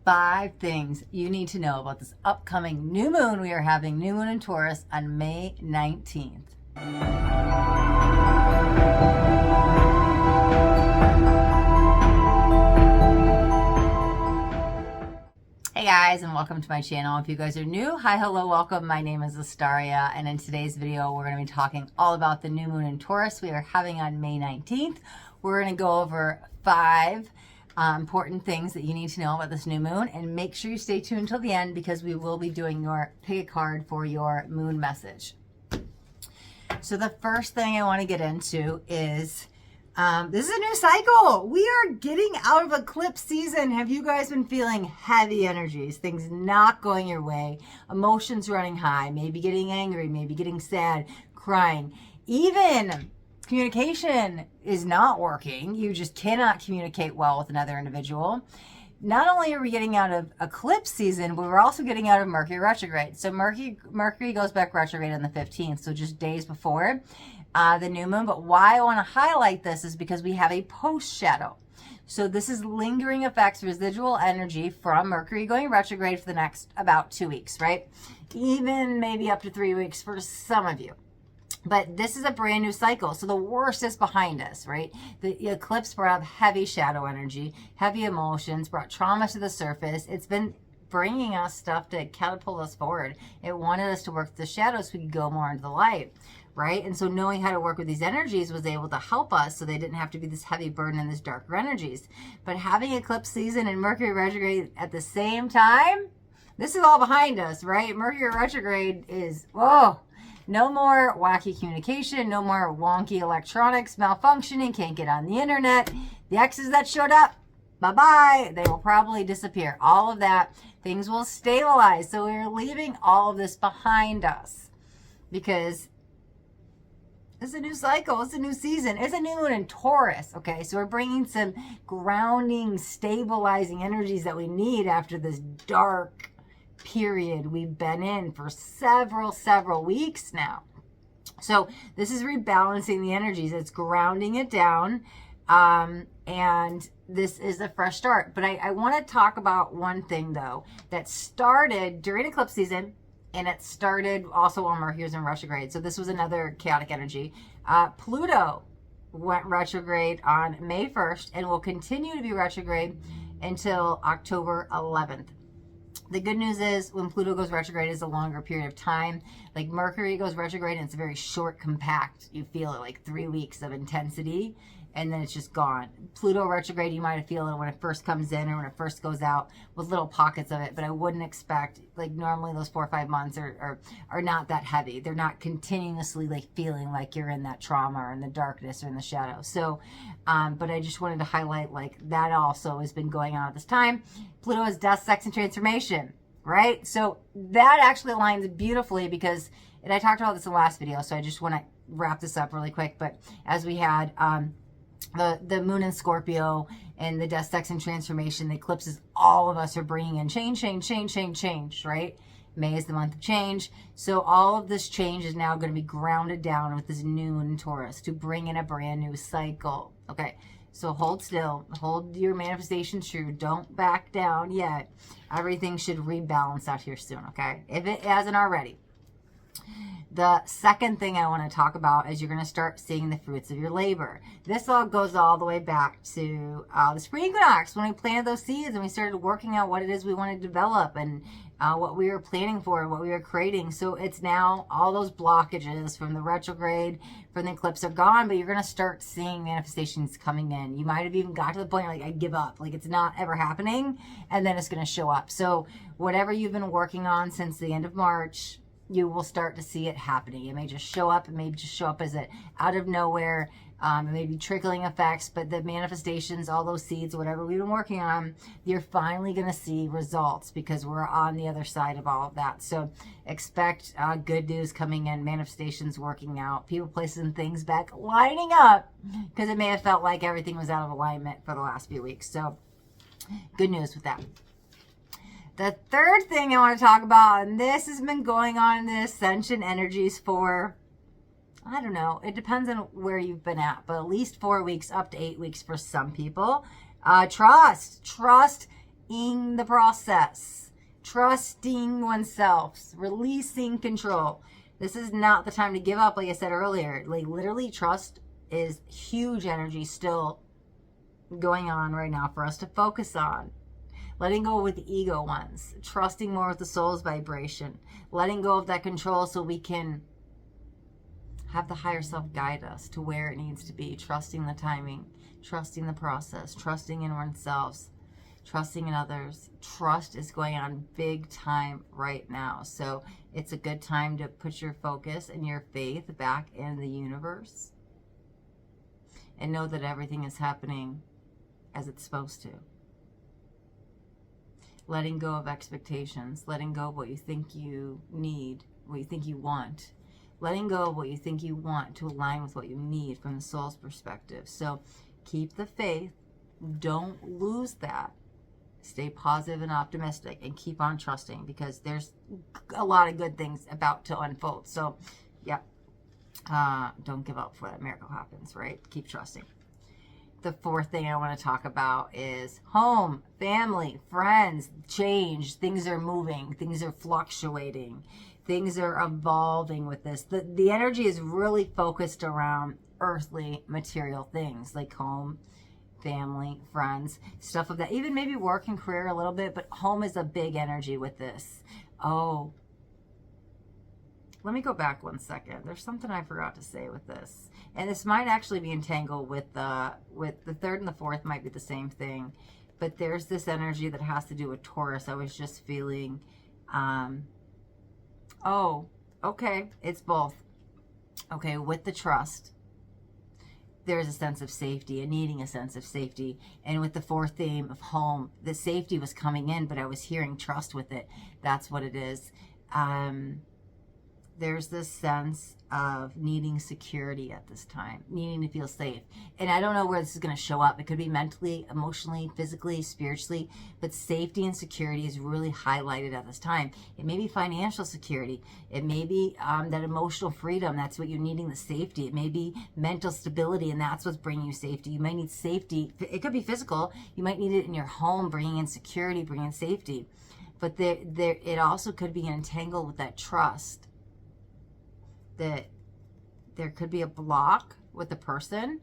5 things you need to know about this upcoming new moon. We are having new moon in Taurus on May 19th. Hey guys, and welcome to my channel. If you guys are new, hi, hello, welcome. My name is Astaria, and in today's video, we're going to be talking all about the new moon in Taurus we are having on May 19th. We're going to go over 5 important things that you need to know about this new moon, and make sure you stay tuned until the end because we will be doing your pick a card for your moon message. So the first thing I want to get into is this is a new cycle. We are getting out of eclipse season. Have you guys been feeling heavy energies, things not going your way, emotions running high, maybe getting angry, maybe getting sad, crying, even communication is not working. You just cannot communicate well with another individual. Not only are we getting out of eclipse season, but we're also getting out of Mercury retrograde. So Mercury goes back retrograde on the 15th, so just days before the new moon. But why I want to highlight this is because we have a post shadow. So this is lingering effects, residual energy from Mercury going retrograde for the next about 2 weeks, right? Even maybe up to 3 weeks for some of you. But this is a brand new cycle. So the worst is behind us, right? The eclipse brought up heavy shadow energy, heavy emotions, brought trauma to the surface. It's been bringing us stuff to catapult us forward. It wanted us to work with the shadows so we could go more into the light, right? And so knowing how to work with these energies was able to help us so they didn't have to be this heavy burden and this darker energies. But having eclipse season and Mercury retrograde at the same time, this is all behind us, right? Mercury retrograde is, whoa. No more wacky communication, no more wonky electronics malfunctioning, can't get on the internet. The exes that showed up, bye-bye. They will probably disappear. All of that, things will stabilize. So we're leaving all of this behind us because it's a new cycle. It's a new season. It's a new moon in Taurus, okay? So we're bringing some grounding, stabilizing energies that we need after this dark period we've been in for several weeks now. So this is rebalancing the energies. It's grounding it down. And this is a fresh start. But I want to talk about one thing, though, that started during eclipse season, and it started also while Mercury was in retrograde. So this was another chaotic energy. Pluto went retrograde on May 1st and will continue to be retrograde until October 11th. The good news is when Pluto goes retrograde is a longer period of time. Like Mercury goes retrograde and it's very short, compact. You feel it like 3 weeks of intensity and then it's just gone. Pluto retrograde, you might feel it when it first comes in or when it first goes out with little pockets of it. But I wouldn't expect, like normally those 4 or 5 months are not that heavy. They're not continuously like feeling like you're in that trauma or in the darkness or in the shadow. So, but I just wanted to highlight like that also has been going on at this time. Pluto is death, sex, and transformation, right? So that actually aligns beautifully because, and I talked about this in the last video, so I just want to wrap this up really quick. But as we had the moon in Scorpio and the death, sex, and transformation, the eclipses, all of us are bringing in change, right? May is the month of change. So all of this change is now going to be grounded down with this new moon in Taurus to bring in a brand new cycle. Okay. So hold still, hold your manifestation true. Don't back down yet. Everything should rebalance out here soon, okay? If it hasn't already. The second thing I want to talk about is you're going to start seeing the fruits of your labor. This all goes all the way back to the spring equinox when we planted those seeds and we started working out what it is we want to develop and what we were planning for, what we were creating. So it's now all those blockages from the retrograde, from the eclipse are gone, but you're going to start seeing manifestations coming in. You might have even got to the point like, I give up, like it's not ever happening, and then it's going to show up. So whatever you've been working on since the end of March, you will start to see it happening. It may just show up. It may just show up as it out of nowhere. It may be trickling effects, but the manifestations, all those seeds, whatever we've been working on, you're finally going to see results because we're on the other side of all of that. So expect good news coming in, manifestations working out, people, places, and things back lining up because it may have felt like everything was out of alignment for the last few weeks. So good news with that. The third thing I want to talk about, and this has been going on in the ascension energies for, I don't know, it depends on where you've been at, but at least 4 weeks, up to 8 weeks for some people. Trust the process, trusting oneself, releasing control. This is not the time to give up, like I said earlier. Like, literally, trust is huge energy still going on right now for us to focus on. Letting go with the ego ones, trusting more with the soul's vibration, letting go of that control so we can have the higher self guide us to where it needs to be, trusting the timing, trusting the process, trusting in ourselves, trusting in others. Trust is going on big time right now. So it's a good time to put your focus and your faith back in the universe and know that everything is happening as it's supposed to. Letting go of expectations, letting go of what you think you need, what you think you want, letting go of what you think you want to align with what you need from the soul's perspective. So keep the faith, don't lose that. Stay positive and optimistic and keep on trusting, because there's a lot of good things about to unfold. So yeah, don't give up before that miracle happens, right? Keep trusting. The fourth thing I want to talk about is home, family, friends, change. Things are moving. Things are fluctuating. Things are evolving with this. The energy is really focused around earthly material things like home, family, friends, stuff of that. Even maybe work and career a little bit, but home is a big energy with this. Oh, let me go back one second. There's something I forgot to say with this. And this might actually be entangled with the third and the fourth might be the same thing. But there's this energy that has to do with Taurus. I was just feeling, oh, okay, it's both. Okay, with the trust, there's a sense of safety and needing a sense of safety. And with the fourth theme of home, the safety was coming in, but I was hearing trust with it. That's what it is. There's this sense of needing security at this time, needing to feel safe. And I don't know where this is going to show up. It could be mentally, emotionally, physically, spiritually, but safety and security is really highlighted at this time. It may be financial security. It may be that emotional freedom. That's what you're needing, the safety. It may be mental stability, and that's what's bringing you safety. You might need safety. It could be physical. You might need it in your home, bringing in security, bringing in safety. But it also could be entangled with that trust. That there could be a block with the person,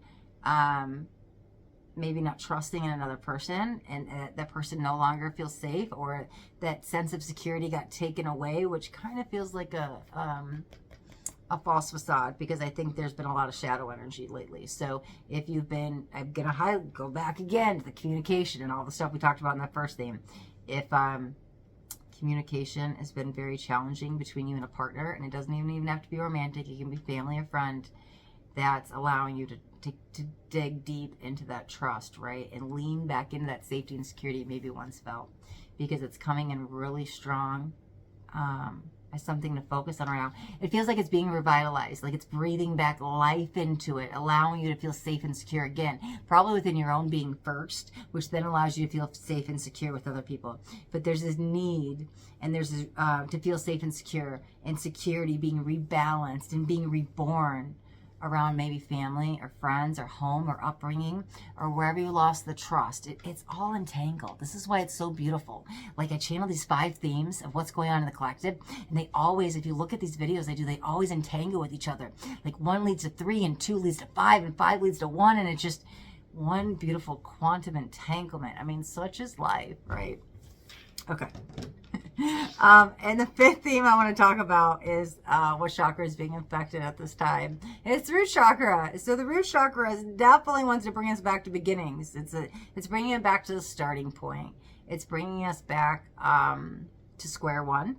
maybe not trusting in another person, and that person no longer feels safe, or that sense of security got taken away, which kind of feels like a false facade, because I think there's been a lot of shadow energy lately. So if you've been, I'm going to go back again to the communication and all the stuff we talked about in that first theme. If communication has been very challenging between you and a partner, and it doesn't even have to be romantic, it can be family or friend, that's allowing you to dig deep into that trust, right? And lean back into that safety and security you maybe once felt, because it's coming in really strong as something to focus on right now. It feels like it's being revitalized, like it's breathing back life into it, allowing you to feel safe and secure again, probably within your own being first, which then allows you to feel safe and secure with other people. But there's this need, and there's this, to feel safe and secure, and security being rebalanced and being reborn around maybe family or friends or home or upbringing or wherever you lost the trust. It's all entangled. This is why it's so beautiful. Like, I channel these 5 themes of what's going on in the collective, and they always, if you look at these videos they always entangle with each other. Like 1 leads to 3 and 2 leads to 5 and 5 leads to 1, and it's just one beautiful quantum entanglement. I mean, such is life, right? Okay. And the 5th theme I want to talk about is what chakra is being affected at this time. And it's the root chakra. So the root chakra is definitely wants to bring us back to beginnings. It's bringing it back to the starting point. It's bringing us back to square one,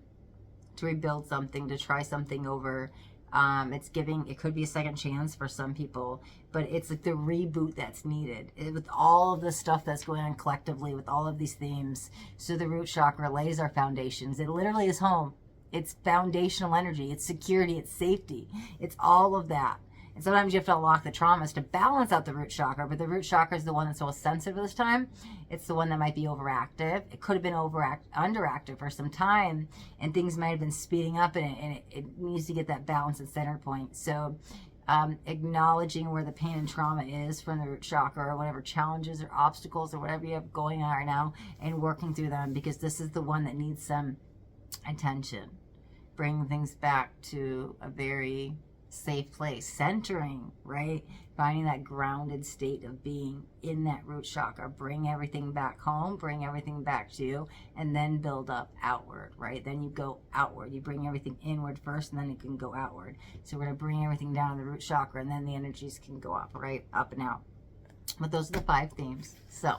to rebuild something, to try something over. It could be a second chance for some people, but it's like the reboot that's needed with all of the stuff that's going on collectively with all of these themes. So the root chakra lays our foundations. It literally is home. It's foundational energy. It's security. It's safety. It's all of that. And sometimes you have to unlock the traumas to balance out the root chakra, but the root chakra is the one that's most sensitive this time. It's the one that might be overactive. It could have been underactive for some time, and things might have been speeding up, and it needs to get that balance and center point. So acknowledging where the pain and trauma is from the root chakra, or whatever challenges or obstacles or whatever you have going on right now, and working through them, because this is the one that needs some attention. Bringing things back to a very safe place, centering, right? Finding that grounded state of being in that root chakra. Bring everything back home, bring everything back to you, and then build up outward, right? Then you go outward. You bring everything inward first, and then you can go outward. So we're going to bring everything down to the root chakra, and then the energies can go up, right? Up and out. But those are the 5 themes. So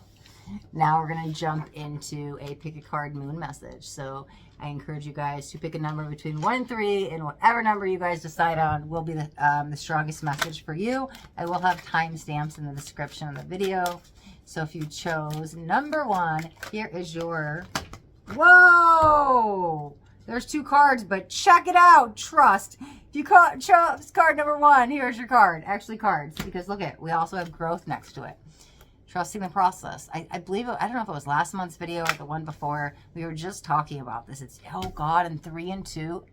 now we're going to jump into a pick a card moon message. So I encourage you guys to pick a number between 1 and 3, and whatever number you guys decide on will be the strongest message for you. I will have timestamps in the description of the video. So if you chose number 1, here is your... Whoa! There's 2 cards, but check it out. Trust. If you chose card number 1, here's your card. Actually cards, because look at, we also have growth next to it. Trusting the process. I believe, I don't know if it was last month's video or the one before, we were just talking about this. It's, oh God, and 3 and 2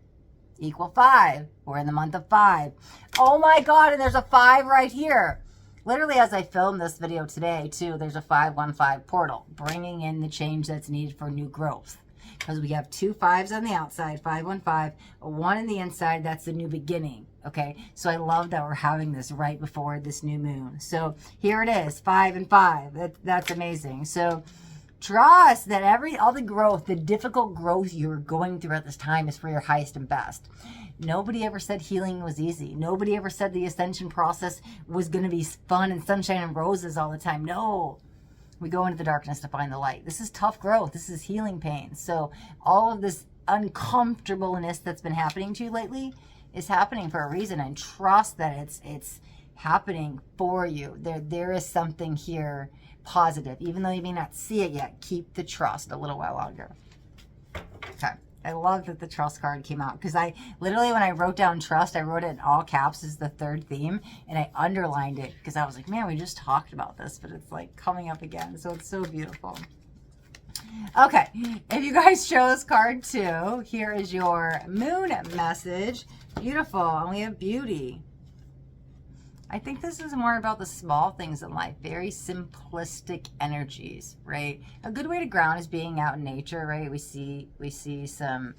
equal 5. We're in the month of 5. Oh my God, and there's a 5 right here. Literally, as I filmed this video today, too, there's a 515 portal, bringing in the change that's needed for new growth. Because we have 2 5s on the outside, 515, a 1 in the inside, that's the new beginning. Okay, so I love that we're having this right before this new moon. So here it is, 5 and 5. That's amazing. So trust that all the growth, the difficult growth you're going through at this time is for your highest and best. Nobody ever said healing was easy. Nobody ever said the ascension process was going to be fun and sunshine and roses all the time. No. We go into the darkness to find the light. This is tough growth. This is healing pain. So all of this uncomfortableness that's been happening to you lately is happening for a reason, and trust that it's happening for you. There is something here positive. Even though you may not see it yet, keep the trust a little while longer. Okay. I love that the trust card came out, because I literally, when I wrote down trust, I wrote it in all caps as the 3rd theme, and I underlined it because I was like, man, we just talked about this, but it's like coming up again. So it's so beautiful. Okay, if you guys chose card 2, here is your moon message. Beautiful. And we have beauty. I think this is more about the small things in life, very simplistic energies, right? A good way to ground is being out in nature, right? We see some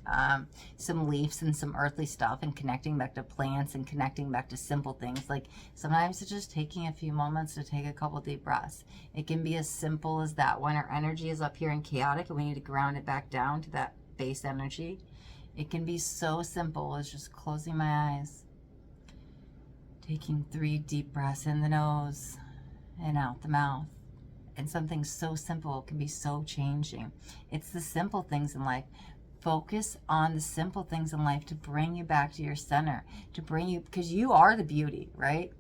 leaves and some earthly stuff, and connecting back to plants and connecting back to simple things. Like sometimes it's just taking a few moments to take a couple deep breaths. It can be as simple as that. When our energy is up here and chaotic and we need to ground it back down to that base energy, it can be so simple as just closing my eyes. Taking 3 deep breaths in the nose and out the mouth. And something so simple can be so changing. It's the simple things in life. Focus on the simple things in life to bring you back to your center. To bring you, because you are the beauty, right?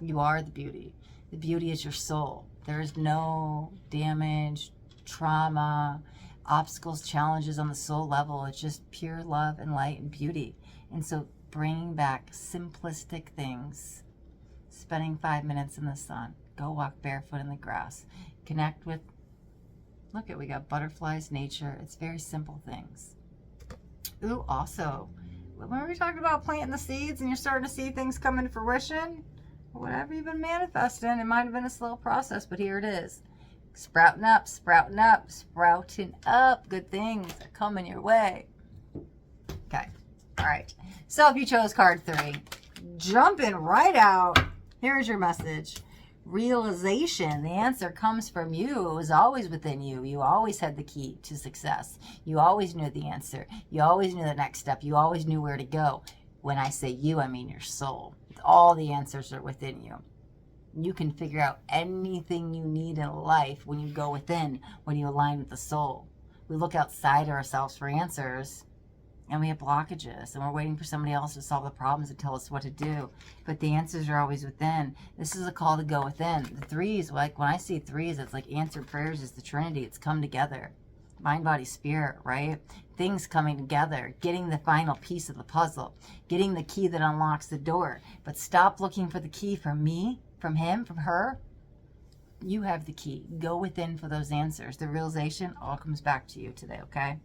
You are the beauty. The beauty is your soul. There is no damage, trauma, obstacles, challenges on the soul level. It's just pure love and light and beauty. And so bringing back simplistic things, spending 5 minutes in the sun, go walk barefoot in the grass, connect with, look at, we got butterflies, nature. It's very simple things. Ooh, also, when we talked about planting the seeds and you're starting to see things come into fruition, whatever you've been manifesting, it might have been a slow process, but here it is. Sprouting up, sprouting up, sprouting up. Good things are coming your way. Okay. All right. So if you chose card 3, jumping right out, here's your message. Realization. The answer comes from you. It was always within you. You always had the key to success. You always knew the answer. You always knew the next step. You always knew where to go. When I say you, I mean your soul. All the answers are within you. You can figure out anything you need in life when you go within, when you align with the soul. We look outside ourselves for answers, and we have blockages, and we're waiting for somebody else to solve the problems and tell us what to do. But the answers are always within. This is a call to go within. The 3s, like when I see 3s, it's like answered prayers is the Trinity. It's come together. Mind, body, spirit, right? Things coming together, getting the final piece of the puzzle, getting the key that unlocks the door. But stop looking for the key from me, from him, from her. You have the key. Go within for those answers. The realization all comes back to you today, okay?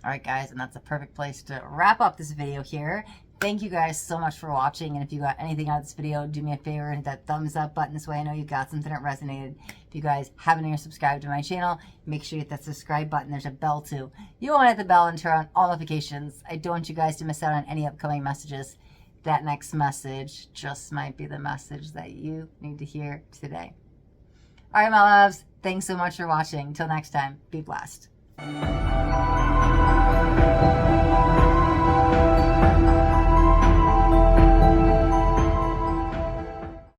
All right, guys, and that's a perfect place to wrap up this video here. Thank you guys so much for watching. And if you got anything out of this video, do me a favor and hit that thumbs up button. This way I know you got something that resonated. If you guys haven't yet subscribed to my channel, make sure you hit that subscribe button. There's a bell too. You want to hit the bell and turn on all notifications. I don't want you guys to miss out on any upcoming messages. That next message just might be the message that you need to hear today. All right, my loves. Thanks so much for watching. Until next time, be blessed.